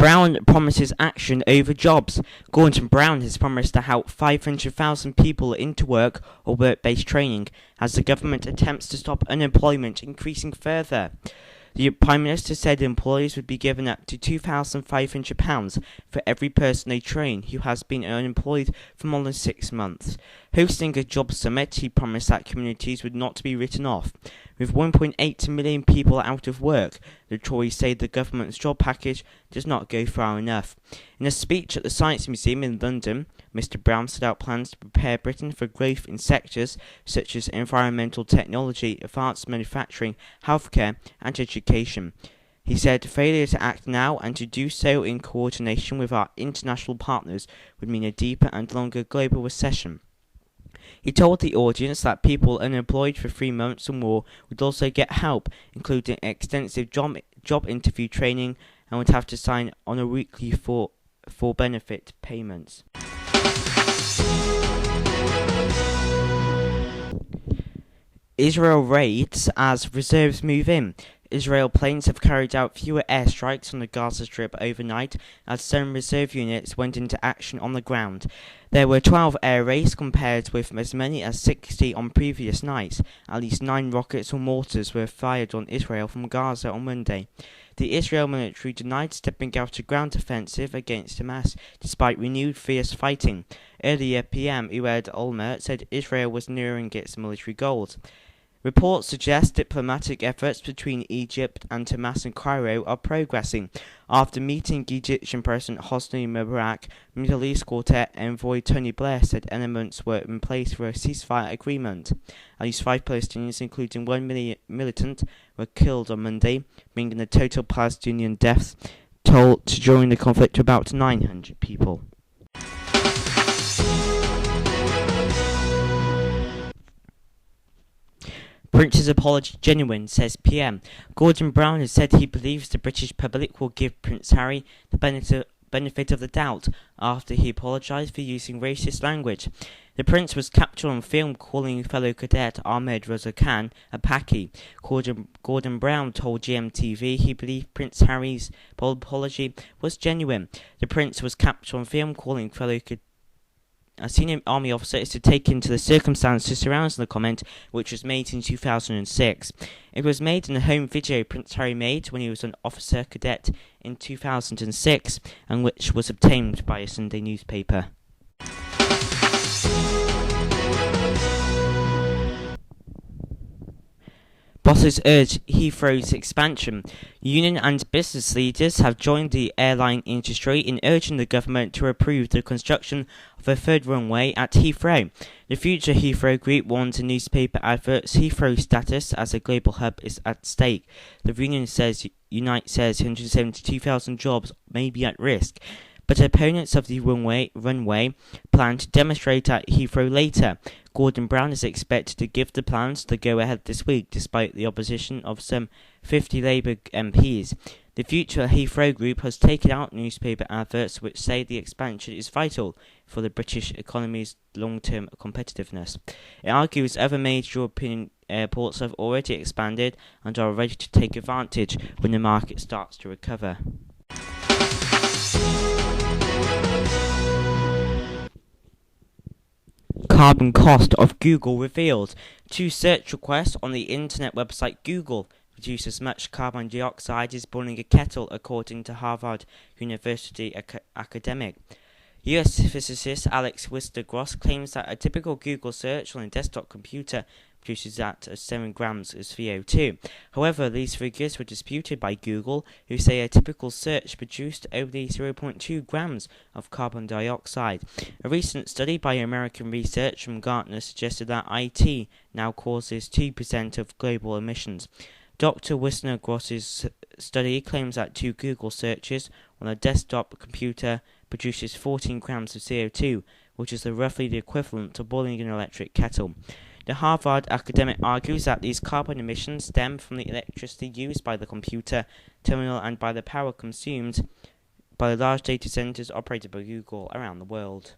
Brown promises action over jobs. Gordon Brown has promised to help 500,000 people into work or work-based training as the government attempts to stop unemployment increasing further. The Prime Minister said employers would be given up to £2,500 for every person they train who has been unemployed for more than 6 months. Hosting a job summit, he promised that communities would not be written off. With 1.8 million people out of work, the Tories say the government's job package does not go far enough. In a speech at the Science Museum in London, Mr Brown set out plans to prepare Britain for growth in sectors such as environmental technology, advanced manufacturing, healthcare and education. He said failure to act now and to do so in coordination with our international partners would mean a deeper and longer global recession. He told the audience that people unemployed for 3 months or more would also get help, including extensive job interview training, and would have to sign on a weekly for benefit payments. Israel raids as reserves move in. Israel planes have carried out fewer airstrikes on the Gaza Strip overnight as some reserve units went into action on the ground. There were 12 air raids compared with as many as 60 on previous nights. At least 9 rockets or mortars were fired on Israel from Gaza on Monday. The Israel military denied stepping out a ground offensive against Hamas despite renewed fierce fighting. Earlier, PM Ehud Olmert said Israel was nearing its military goals. Reports suggest diplomatic efforts between Egypt and Hamas and Cairo are progressing. After meeting Egyptian President Hosni Mubarak, Middle East Quartet envoy Tony Blair said elements were in place for a ceasefire agreement. At least 5 Palestinians, including 1 militant, were killed on Monday, bringing the total Palestinian deaths toll during the conflict to about 900 people. Prince's apology genuine, says PM. Gordon Brown has said he believes the British public will give Prince Harry the benefit of the doubt after he apologised for using racist language. The Prince was captured on film calling fellow cadet Ahmed Reza Khan a Paki. Gordon Brown told GMTV he believed Prince Harry's apology was genuine. The Prince was captured on film calling fellow cadet a senior army officer is to take into the circumstances surrounding the comment, which was made in 2006. It was made in a home video Prince Harry made when he was an officer cadet in 2006, and which was obtained by a Sunday newspaper. Bosses urge Heathrow's expansion. Union and business leaders have joined the airline industry in urging the government to approve the construction of a third runway at Heathrow. The future Heathrow Group warns in newspaper adverts Heathrow's status as a global hub is at stake. The union says Unite says 172,000 jobs may be at risk. But opponents of the runway plan to demonstrate at Heathrow later. Gordon Brown is expected to give the plans the go-ahead this week, despite the opposition of some 50 Labour MPs. The future Heathrow Group has taken out newspaper adverts which say the expansion is vital for the British economy's long-term competitiveness. It argues other major European airports have already expanded and are ready to take advantage when the market starts to recover. Carbon cost of Google revealed. 2 search requests on the internet website Google produce as much carbon dioxide as boiling a kettle, according to Harvard University academic. US physicist Alex Wister-Gross claims that a typical Google search on a desktop computer produces that as 7 grams of CO2. However, these figures were disputed by Google, who say a typical search produced only 0.2 grams of carbon dioxide. A recent study by American research from Gartner suggested that IT now causes 2% of global emissions. Dr. Wister-Gross's study claims that 2 Google searches on a desktop computer produces 14 grams of CO2, which is roughly the equivalent to boiling an electric kettle. The Harvard academic argues that these carbon emissions stem from the electricity used by the computer terminal and by the power consumed by the large data centers operated by Google around the world.